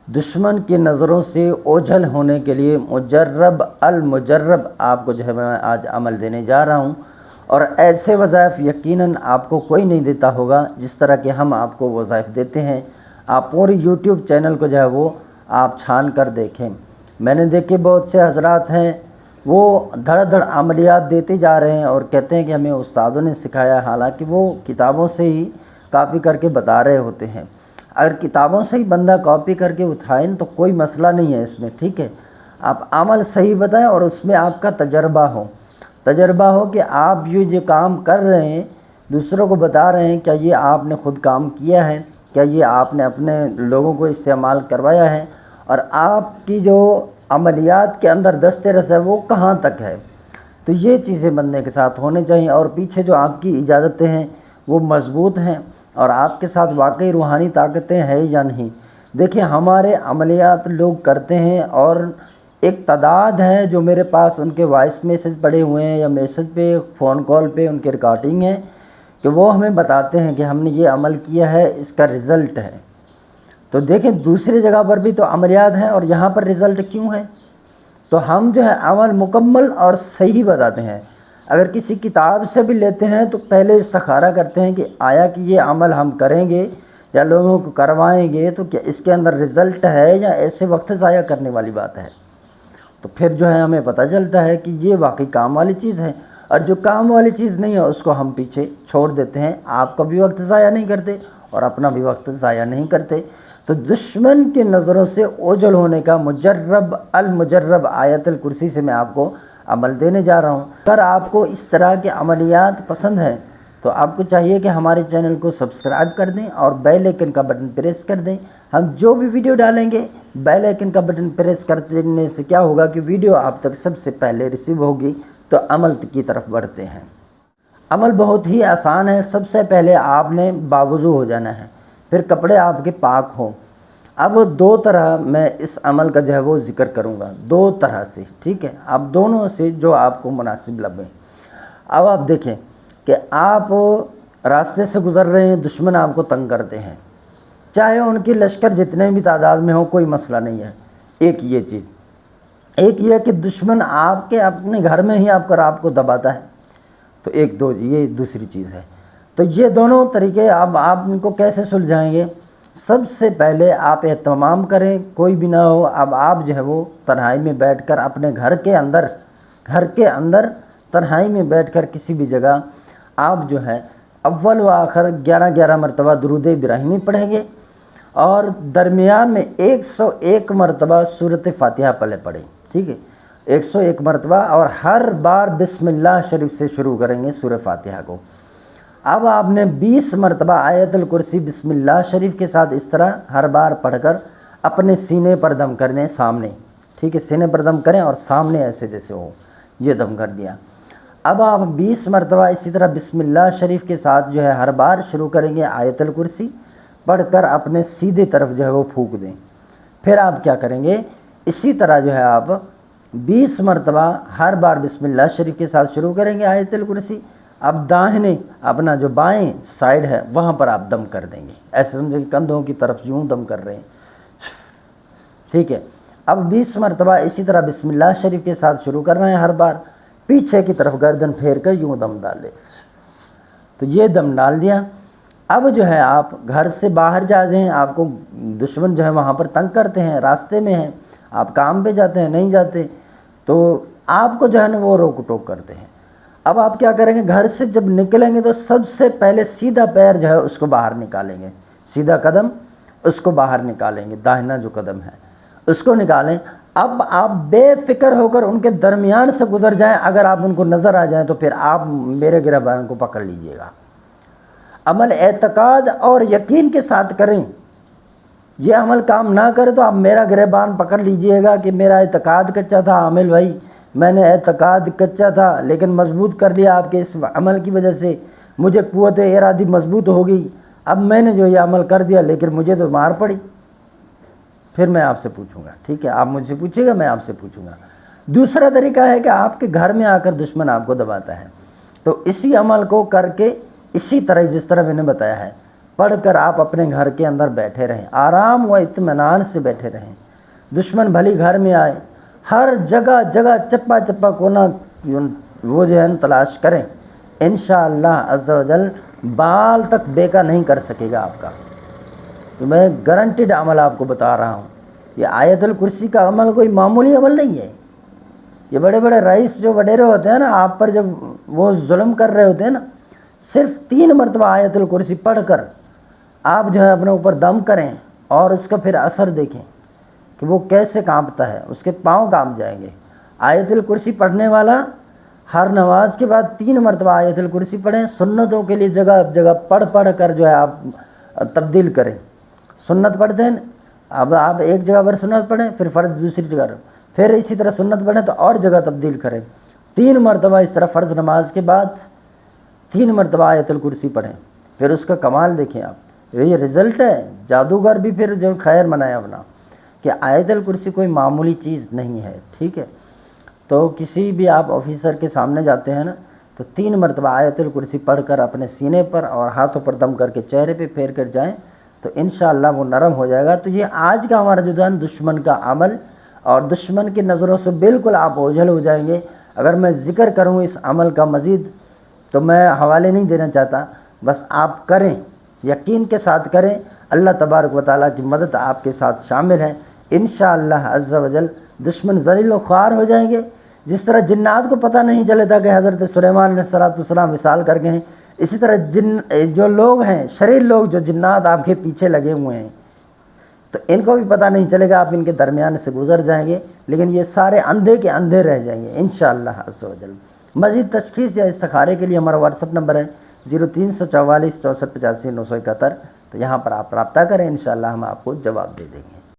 दुश्मन की नज़रों से ओझल होने के लिए मुजर्रब अल-मुजर्रब आपको जो है मैं आज अमल देने जा रहा हूँ। और ऐसे वज़ाइफ यकीनन आपको कोई नहीं देता होगा जिस तरह के हम आपको वज़ाइफ देते हैं। आप पूरी यूट्यूब चैनल को जो है वो आप छान कर देखें। मैंने देखे बहुत से हजरात हैं वो धड़ अमलियात देते जा रहे हैं और कहते हैं कि हमें उस्तादों ने सिखाया, हालांकि वो किताबों से ही कॉपी करके बता रहे होते हैं। अगर किताबों से ही बंदा कॉपी करके उठाए तो कोई मसला नहीं है इसमें, ठीक है। आप अमल सही बताएं और उसमें आपका तजर्बा हो कि आप ये जो काम कर रहे हैं दूसरों को बता रहे हैं, क्या ये आपने ख़ुद काम किया है, क्या ये आपने अपने लोगों को इस्तेमाल करवाया है, और आपकी जो अमलियात के अंदर दस्तरस है वो कहाँ तक है। तो ये चीज़ें बंदे के साथ होने चाहिए। और पीछे जो आपकी इजाज़तें हैं वो मज़बूत हैं और आपके साथ वाकई रूहानी ताकतें हैं या नहीं। देखिए हमारे अमलियात लोग करते हैं और एक तादाद है जो मेरे पास उनके वॉइस मैसेज पड़े हुए हैं या मैसेज पे फ़ोन कॉल पे उनकी रिकॉर्डिंग है कि वो हमें बताते हैं कि हमने ये अमल किया है, इसका रिज़ल्ट है। तो देखें दूसरी जगह पर भी तो अमलियात हैं और यहाँ पर रिज़ल्ट क्यों है। तो हम जो है अमल मुकम्मल और सही बताते हैं। अगर किसी किताब से भी लेते हैं तो पहले इस्तिखारा करते हैं कि आया कि ये अमल हम करेंगे या लोगों को करवाएंगे तो क्या इसके अंदर रिज़ल्ट है या ऐसे वक्त ज़ाया करने वाली बात है। तो फिर जो है हमें पता चलता है कि ये वाकई काम वाली चीज़ है, और जो काम वाली चीज़ नहीं है उसको हम पीछे छोड़ देते हैं। आपका भी वक्त ज़ाया नहीं करते और अपना भी वक्त ज़ाया नहीं करते। तो दुश्मन की नज़रों से ओझल होने का मुजर्रब अल-मुजर्रब आयतुल कुर्सी से मैं आपको अमल देने जा रहा हूँ। अगर आपको इस तरह के अमलियात पसंद हैं तो आपको चाहिए कि हमारे चैनल को सब्सक्राइब कर दें और बेल आइकन का बटन प्रेस कर दें। हम जो भी वीडियो डालेंगे बेल आइकन का बटन प्रेस कर देने से क्या होगा कि वीडियो आप तक सबसे पहले रिसीव होगी। तो अमल की तरफ बढ़ते हैं। अमल बहुत ही आसान है। सबसे पहले आपने बावुज़ू हो जाना है, फिर कपड़े आपके पाक हों। अब दो तरह मैं इस अमल का जो है वो ज़िक्र करूँगा, दो तरह से, ठीक है। आप दोनों से जो आपको मुनासिब लगे। अब आप देखें कि आप रास्ते से गुज़र रहे हैं, दुश्मन आपको तंग करते हैं, चाहे उनकी लश्कर जितने भी तादाद में हो कोई मसला नहीं है। एक ये चीज़, एक ये कि दुश्मन आपके अपने घर में ही आपको दबाता है। तो एक दो ये दूसरी चीज़ है। तो ये दोनों तरीके आप इनको कैसे सुलझाएंगे। सबसे पहले आप एहतमाम करें, कोई भी ना हो, अब आप जो है वो तन्हाई में बैठकर अपने घर के अंदर तन्हाई में बैठकर किसी भी जगह आप जो है अव्वल व आखिर 11 मरतबा दुरूद इब्राहिमी पढ़ेंगे और दरमियान में 101 मरतबा सूरत फातिहा पढ़ें, ठीक है। 101 मरतबा, और हर बार बिस्मिल्लाह शरीफ से शुरू करेंगे सूरह फातिहा को। अब आपने 20 मरतबा आयतुल कुर्सी बिस्मिल्लाह शरीफ के साथ इस तरह हर बार पढ़कर अपने सीने पर दम करने सामने, ठीक है। सीने पर दम करें और सामने ऐसे जैसे हो, ये दम कर दिया। अब आप 20 मरतबा इसी तरह बिस्मिल्लाह शरीफ के साथ जो है हर बार शुरू करेंगे आयतुल कुर्सी पढ़कर अपने सीधे तरफ जो है वो फूंक दें। फिर आप क्या करेंगे, इसी तरह जो है आप 20 मरतबा हर बार बिस्मिल्लाह शरीफ के साथ शुरू करेंगे आयतुल कुर्सी। अब दाहिने अपना जो बाएं साइड है वहाँ पर आप दम कर देंगे, ऐसे समझे कंधों की तरफ यूँ दम कर रहे हैं, ठीक है। अब 20 मरतबा इसी तरह बिस्मिल्लाह शरीफ के साथ शुरू करना है हर बार, पीछे की तरफ गर्दन फेर कर यूँ दम डाल दे। तो ये दम डाल दिया। अब जो है आप घर से बाहर जा रहे हैं, आपको दुश्मन जो है वहाँ पर तंग करते हैं, रास्ते में हैं, आप काम पे जाते हैं, नहीं जाते तो आपको जो है ना वो रोक टोक करते हैं। अब आप क्या करेंगे, घर से जब निकलेंगे तो सबसे पहले सीधा पैर जो है उसको बाहर निकालेंगे, सीधा कदम उसको बाहर निकालेंगे, दाहिना जो कदम है उसको निकालें। अब आप बेफिक्र होकर उनके दरमियान से गुजर जाएं, अगर आप उनको नज़र आ जाएं तो फिर आप मेरे गिरबान को पकड़ लीजिएगा। अमल एतकाद और यकीन के साथ करें। ये अमल काम ना करे तो आप मेरा गिरबान पकड़ लीजिएगा कि मेरा एतकाद कच्चा था आमिल भाई, मैंने एतकाद कच्चा था लेकिन मजबूत कर लिया आपके इस अमल की वजह से, मुझे क़ुव्वत इरादी मजबूत हो गई। अब मैंने जो ये अमल कर दिया लेकिन मुझे तो मार पड़ी। फिर मैं आपसे पूछूंगा, ठीक है, आप मुझसे पूछिएगा, मैं आपसे पूछूंगा। दूसरा तरीका है कि आपके घर में आकर दुश्मन आपको दबाता है, तो इसी अमल को करके इसी तरह जिस तरह मैंने बताया है پڑھ کر آپ اپنے گھر کے اندر بیٹھے رہیں، آرام و اطمینان سے بیٹھے رہیں۔ دشمن بھلی گھر میں آئے، ہر جگہ جگہ چپا چپا کونا وہ جو ہے تلاش کریں، انشاءاللہ عز و جل بال تک بیکا نہیں کر سکے گا آپ کا۔ تو میں گارنٹیڈ عمل آپ کو بتا رہا ہوں، یہ آیت الکرسی کا عمل کوئی معمولی عمل نہیں ہے۔ یہ بڑے بڑے رئیس جو وڈیرے ہوتے ہیں نا، آپ پر جب وہ ظلم کر رہے ہوتے ہیں نا، صرف 3 مرتبہ آیت الکرسی پڑھ کر آپ جو ہے اپنے اوپر دم کریں اور اس کا پھر اثر دیکھیں کہ وہ کیسے کانپتا ہے، اس کے پاؤں کانپ جائیں گے۔ آیت الکرسی پڑھنے والا ہر نماز کے بعد 3 مرتبہ آیت الکرسی پڑھیں، سنتوں کے لیے جگہ جگہ پڑھ پڑھ کر جو ہے آپ تبدیل کریں۔ سنت پڑھتے ہیں، اب آپ ایک جگہ پر سنت پڑھیں، پھر فرض دوسری جگہ، پھر اسی طرح سنت پڑھیں تو اور جگہ تبدیل کریں۔ 3 مرتبہ اس طرح فرض نماز کے بعد 3 مرتبہ آیت الکرسی پڑھیں، پھر اس کا کمال دیکھیں آپ۔ یہ رزلٹ ہے، جادوگر بھی پھر جو خیر منائے اپنا، کہ آیت الکرسی کوئی معمولی چیز نہیں ہے، ٹھیک ہے۔ تو کسی بھی آپ آفیسر کے سامنے جاتے ہیں نا، تو 3 مرتبہ آیت الکرسی پڑھ کر اپنے سینے پر اور ہاتھوں پر دم کر کے چہرے پہ پھیر کر جائیں تو انشاءاللہ وہ نرم ہو جائے گا۔ تو یہ آج کا ہمارا جو ہے دشمن کا عمل، اور دشمن کی نظروں سے بالکل آپ اوجھل ہو جائیں گے۔ اگر میں ذکر کروں اس عمل کا مزید تو میں حوالے نہیں دینا چاہتا، بس آپ کریں، یقین کے ساتھ کریں، اللہ تبارک و تعالیٰ کی مدد آپ کے ساتھ شامل ہے انشاءاللہ عز و جل۔ دشمن ذلیل و خوار ہو جائیں گے۔ جس طرح جنات کو پتہ نہیں چلے تھا کہ حضرت سلیمان علیہ السلام وصال کر گئے ہیں، اسی طرح جو لوگ ہیں شریر لوگ، جو جنات آپ کے پیچھے لگے ہوئے ہیں، تو ان کو بھی پتہ نہیں چلے گا، آپ ان کے درمیان سے گزر جائیں گے، لیکن یہ سارے اندھے کے اندھے رہ جائیں گے انشاءاللہ عز و جل۔ مزید تشخیص یا استخارے کے لیے ہمارا واٹس ایپ نمبر ہے 0344 64 85 971، تو یہاں پر آپ رابطہ کریں، انشاءاللہ ہم آپ کو جواب دے دیں گے۔